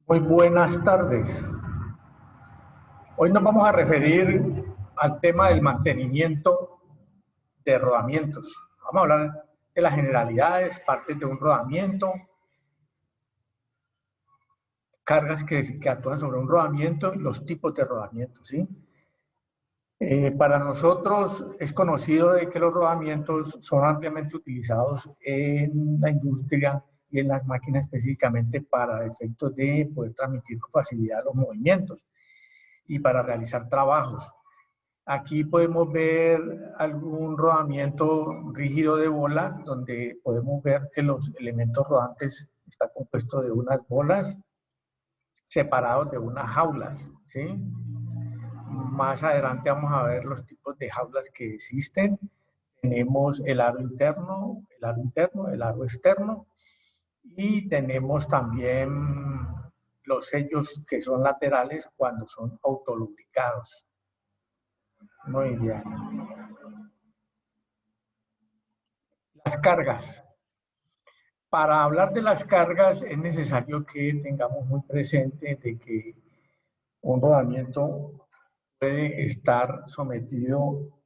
Muy buenas tardes. Hoy nos vamos a referir al tema del mantenimiento de rodamientos. Vamos a hablar de las generalidades, partes de un rodamiento, cargas que actúan sobre un rodamiento y los tipos de rodamientos, ¿sí? Para nosotros es conocido de que los rodamientos son ampliamente utilizados en la industria y en las máquinas específicamente para efectos de poder transmitir con facilidad los movimientos y para realizar trabajos. Aquí podemos ver algún rodamiento rígido de bolas, donde podemos ver que los elementos rodantes están compuestos de unas bolas separados de unas jaulas, ¿sí? Más adelante vamos a ver los tipos de jaulas que existen. Tenemos el aro interno, el aro externo, y tenemos también los sellos que son laterales cuando son autolubricados. Muy bien. Las cargas. Para hablar de las cargas es necesario que tengamos muy presente de que un rodamiento puede estar sometido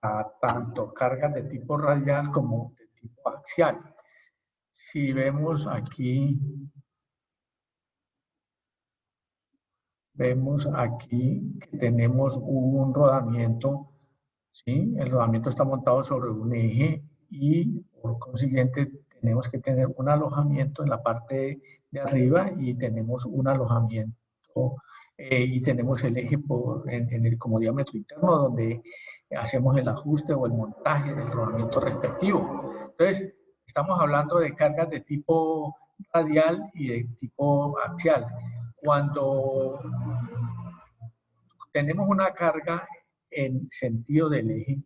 a tanto cargas de tipo radial como de tipo axial. Si vemos aquí que tenemos un rodamiento, ¿sí? El rodamiento está montado sobre un eje y por consiguiente tenemos que tener un alojamiento en la parte de arriba y tenemos un alojamiento y tenemos el eje en el como diámetro interno donde hacemos el ajuste o el montaje del rodamiento respectivo. Entonces, estamos hablando de cargas de tipo radial y de tipo axial. Cuando tenemos una carga en sentido del eje,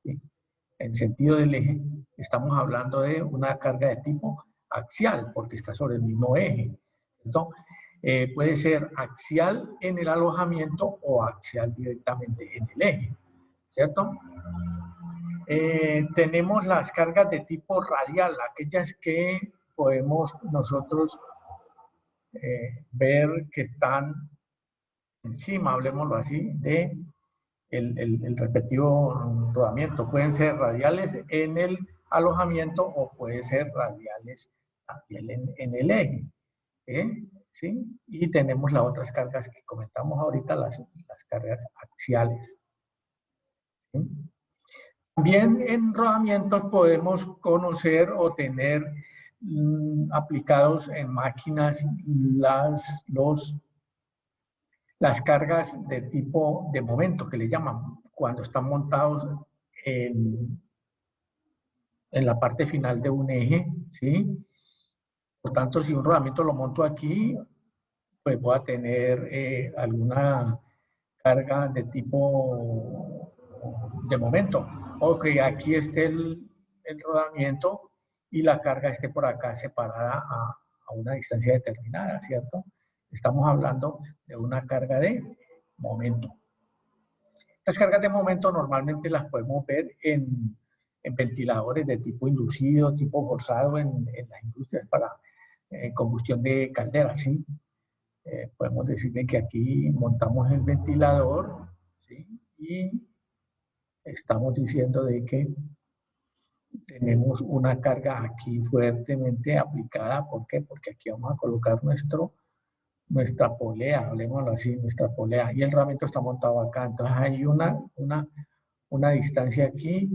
¿sí? En sentido del eje, estamos hablando de una carga de tipo axial, porque está sobre el mismo eje. Entonces, puede ser axial en el alojamiento o axial directamente en el eje, ¿cierto? Tenemos las cargas de tipo radial, aquellas que podemos nosotros ver que están encima, hablemoslo así, de el respectivo rodamiento. Pueden ser radiales en el alojamiento o puede ser radiales también en el eje. ¿Sí? Y tenemos las otras cargas que comentamos ahorita, las cargas axiales. ¿Sí? También en rodamientos podemos conocer o tener aplicados en máquinas las cargas de tipo de momento, que le llaman, cuando están montados en, en la parte final de un eje, ¿sí? Por tanto, si un rodamiento lo monto aquí, pues voy a tener alguna carga de tipo de momento. O que aquí esté el rodamiento y la carga esté por acá separada a una distancia determinada, ¿cierto? Estamos hablando de una carga de momento. Estas cargas de momento normalmente las podemos ver en ventiladores de tipo inducido, tipo forzado en las industrias para combustión de calderas, ¿sí? Podemos decirle que aquí montamos el ventilador, ¿sí? Y estamos diciendo de que tenemos una carga aquí fuertemente aplicada. ¿Por qué? Porque aquí vamos a colocar nuestra polea, hablemoslo así, nuestra polea, y el rodamiento está montado acá. Entonces hay una distancia aquí,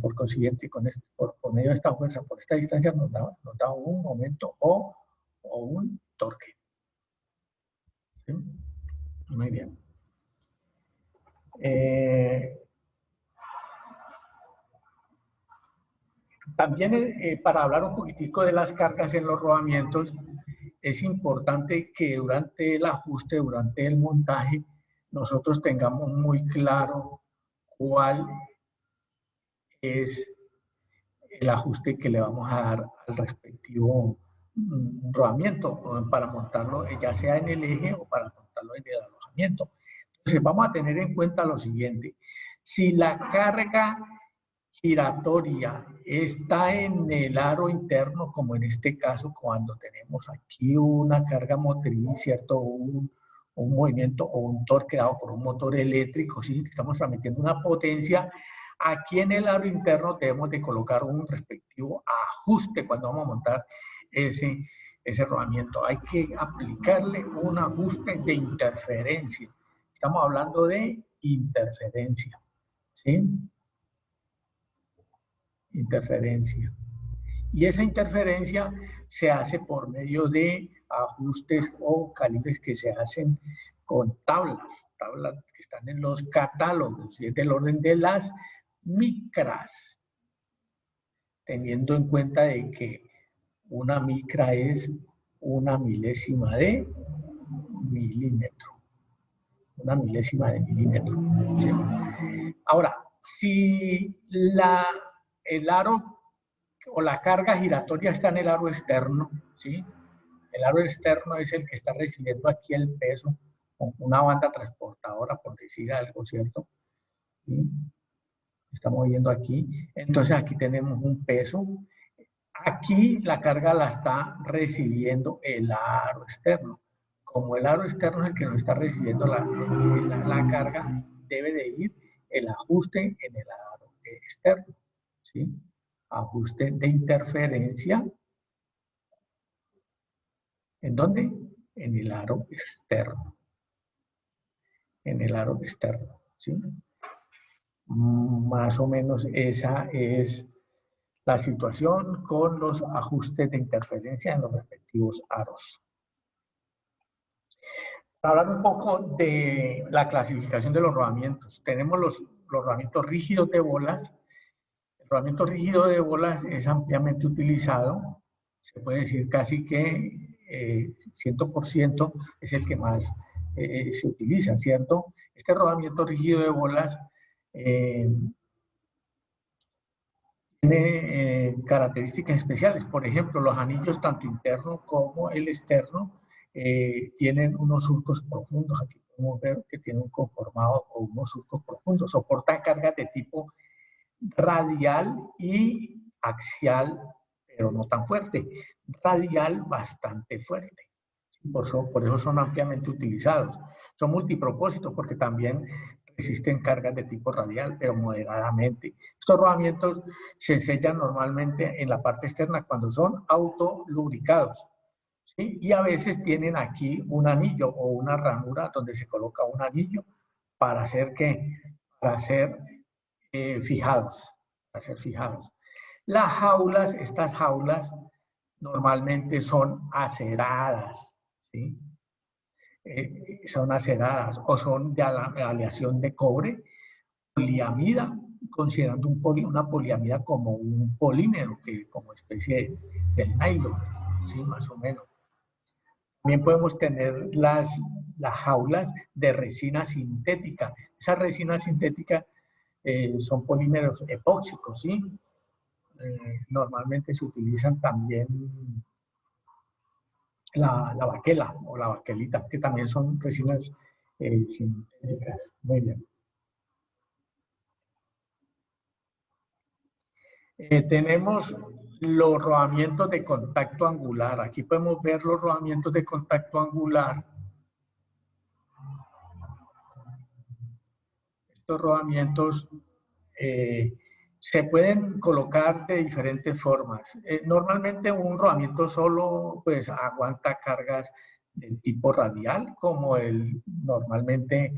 por consiguiente, por medio de esta fuerza, por esta distancia nos da un momento o un torque. ¿Sí? Muy bien. También para hablar un poquitico de las cargas en los rodamientos, es importante que durante el ajuste, durante el montaje, nosotros tengamos muy claro cuál es el ajuste que le vamos a dar al respectivo rodamiento para montarlo ya sea en el eje o para montarlo en el alojamiento. Entonces vamos a tener en cuenta lo siguiente: si la carga giratoria está en el aro interno, como en este caso cuando tenemos aquí una carga motriz, ¿cierto? Un movimiento o un torque dado por un motor eléctrico, ¿sí? Estamos transmitiendo una potencia. Aquí en el aro interno debemos de colocar un respectivo ajuste cuando vamos a montar ese rodamiento. Hay que aplicarle un ajuste de interferencia. Estamos hablando de interferencia, ¿sí? Interferencia. Y esa interferencia se hace por medio de ajustes o calibres que se hacen con tablas que están en los catálogos, y es del orden de las micras, teniendo en cuenta de que una micra es una milésima de milímetro. Una milésima de milímetro. ¿Sí? Ahora, si el aro o la carga giratoria está en el aro externo, ¿sí? El aro externo es el que está recibiendo aquí el peso con una banda transportadora, por decir algo, ¿cierto? ¿Sí? Estamos viendo aquí. Entonces aquí tenemos un peso. Aquí la carga la está recibiendo el aro externo. Como el aro externo es el que no está recibiendo la carga, debe de ir el ajuste en el aro externo, ¿sí? Ajuste de interferencia. ¿En dónde? En el aro externo. En el aro externo, ¿sí? Más o menos esa es la situación con los ajustes de interferencia en los respectivos aros. Para hablar un poco de la clasificación de los rodamientos. Tenemos los rodamientos rígidos de bolas. El rodamiento rígido de bolas es ampliamente utilizado. Se puede decir casi que 100% es el que más se utiliza, ¿cierto? Este rodamiento rígido de bolas tiene características especiales. Por ejemplo, los anillos, tanto interno como el externo, tienen unos surcos profundos. Aquí podemos ver que tiene un conformado o unos surcos profundos. Soportan cargas de tipo radial y axial, pero no tan fuerte. Radial bastante fuerte. Por eso son ampliamente utilizados. Son multipropósitos porque también resisten cargas de tipo radial, pero moderadamente. Estos rodamientos se sellan normalmente en la parte externa cuando son autolubricados, ¿sí? Y a veces tienen aquí un anillo o una ranura donde se coloca un anillo para hacer ¿qué? Para ser fijados, para ser fijados. Las jaulas, estas jaulas normalmente son aceradas, ¿sí? Son aceradas o son de aleación de cobre, poliamida, considerando una poliamida como un polímero, que como especie del nylon, ¿sí? Más o menos. También podemos tener las jaulas de resina sintética. Esas resinas sintéticas son polímeros epóxicos, ¿sí? Normalmente se utilizan también la baquela o la baquelita, que también son resinas sintéticas. Muy bien. Tenemos los rodamientos de contacto angular. Aquí podemos ver los rodamientos de contacto angular. Estos rodamientos se pueden colocar de diferentes formas. Normalmente un rodamiento solo pues aguanta cargas del tipo radial, como el normalmente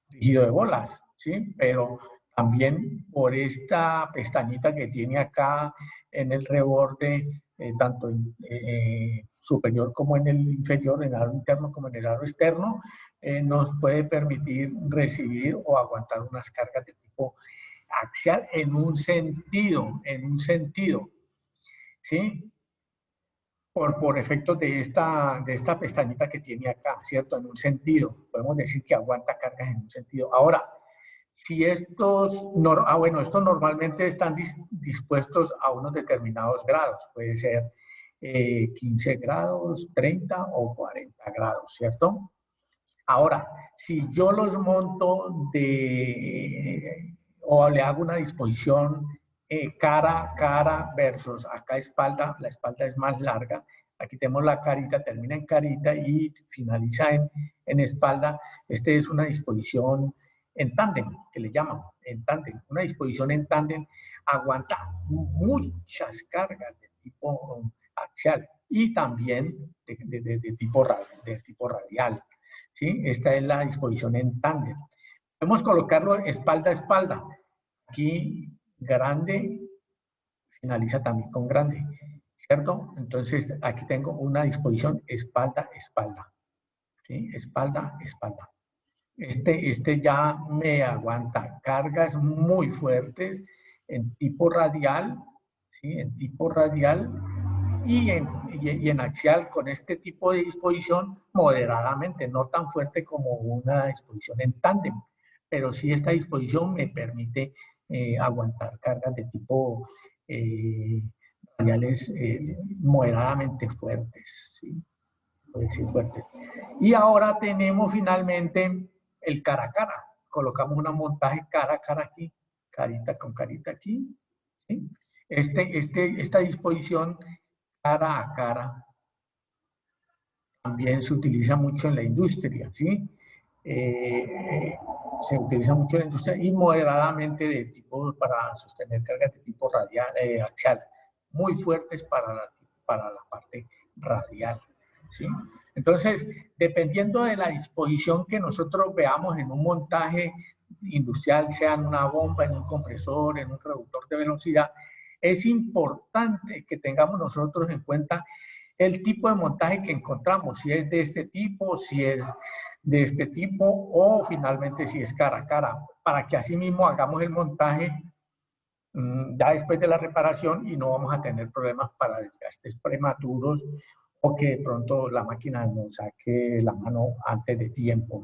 rígido de bolas, ¿sí? Pero también por esta pestañita que tiene acá en el reborde, tanto en superior como en el inferior, en el aro interno como en el aro externo, nos puede permitir recibir o aguantar unas cargas de tipo axial en un sentido, ¿sí? Por efectos de esta pestañita que tiene acá, ¿cierto? En un sentido, podemos decir que aguanta cargas en un sentido. Ahora, si estos, bueno, estos normalmente están dispuestos a unos determinados grados, puede ser 15 grados, 30 o 40 grados, ¿cierto? Ahora, si yo los monto o le hago una disposición cara versus acá espalda, la espalda es más larga, aquí tenemos la carita, termina en carita y finaliza en espalda. Esta es una disposición en tándem, que le llaman, en tándem. Una disposición en tándem aguanta muchas cargas de tipo axial y también de tipo radial. ¿Sí? Esta es la disposición en tándem. Podemos colocarlo espalda a espalda. Aquí grande finaliza también con grande, ¿cierto? Entonces aquí tengo una disposición espalda, espalda, ¿sí? Espalda, espalda. Este ya me aguanta cargas muy fuertes en tipo radial, ¿sí? En tipo radial y en axial con este tipo de disposición moderadamente, no tan fuerte como una disposición en tándem, pero sí esta disposición me permite aguantar cargas de tipo radiales moderadamente fuertes, ¿sí? Puede decir fuertes. Y ahora tenemos finalmente el cara a cara. Colocamos un montaje cara a cara aquí, carita con carita aquí, ¿sí? Esta disposición cara a cara también se utiliza mucho en la industria, ¿sí? Se utiliza mucho en la industria y moderadamente de tipo para sostener cargas de tipo radial, axial, muy fuertes para la parte radial, ¿sí? Entonces, dependiendo de la disposición que nosotros veamos en un montaje industrial, sea en una bomba, en un compresor, en un reductor de velocidad, es importante que tengamos nosotros en cuenta el tipo de montaje que encontramos, si es de este tipo, si es de este tipo o finalmente si es cara a cara, para que así mismo hagamos el montaje ya después de la reparación y no vamos a tener problemas para desgastes prematuros o que de pronto la máquina nos saque la mano antes de tiempo,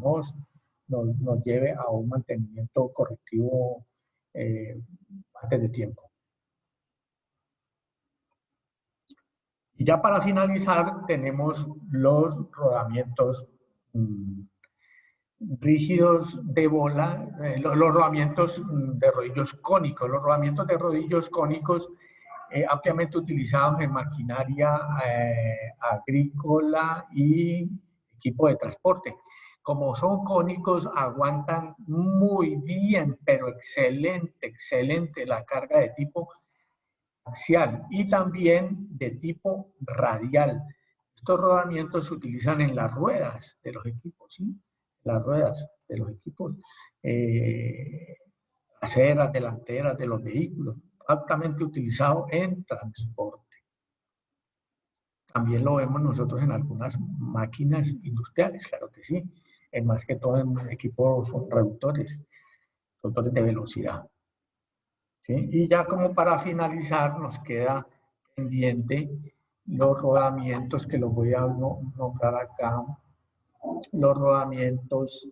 nos lleve a un mantenimiento correctivo antes de tiempo. Y ya para finalizar tenemos los rodamientos rígidos de bola, los rodamientos de rodillos cónicos. Los rodamientos de rodillos cónicos ampliamente utilizados en maquinaria agrícola y equipo de transporte. Como son cónicos, aguantan muy bien, pero excelente, excelente la carga de tipo axial y también de tipo radial. Estos rodamientos se utilizan en las ruedas de los equipos, ¿sí? Las ruedas de los equipos traseras, delanteras de los vehículos, altamente utilizado en transporte. También lo vemos nosotros en algunas máquinas industriales, claro que sí, en más que todo en equipos reductores de velocidad. ¿Sí? Y ya como para finalizar nos queda pendiente los rodamientos que los voy a nombrar acá, los rodamientos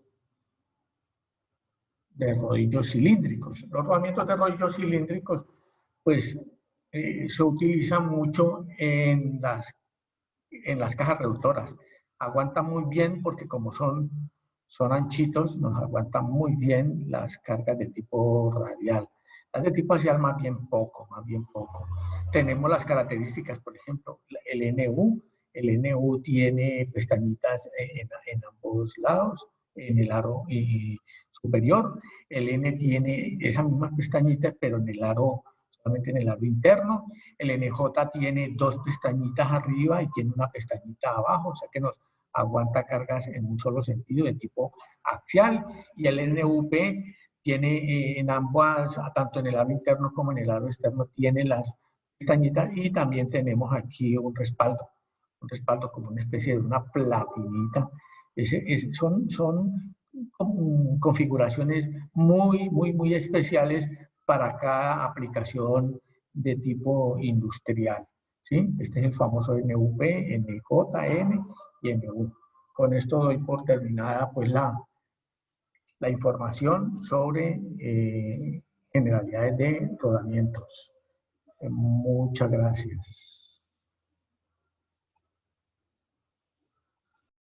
de rodillos cilíndricos. Los rodamientos de rodillos cilíndricos pues se utilizan mucho en las cajas reductoras. Aguantan muy bien porque como son anchitos, nos aguantan muy bien las cargas de tipo radial. Las de tipo axial más bien poco, más bien poco. Tenemos las características, por ejemplo, el NU tiene pestañitas en ambos lados, en el aro superior. El N tiene esa misma pestañita, pero en el aro, solamente en el aro interno. El NJ tiene dos pestañitas arriba y tiene una pestañita abajo, o sea que nos aguanta cargas en un solo sentido de tipo axial. Y el NUP tiene en ambas, tanto en el aro interno como en el aro externo, tiene las pestañitas y también tenemos aquí un respaldo como una especie de una platinita. Son configuraciones muy especiales para cada aplicación de tipo industrial, ¿sí? Este es el famoso NUP, NJ, N y NU. Con esto doy por terminada pues la información sobre generalidades de rodamientos. Muchas gracias.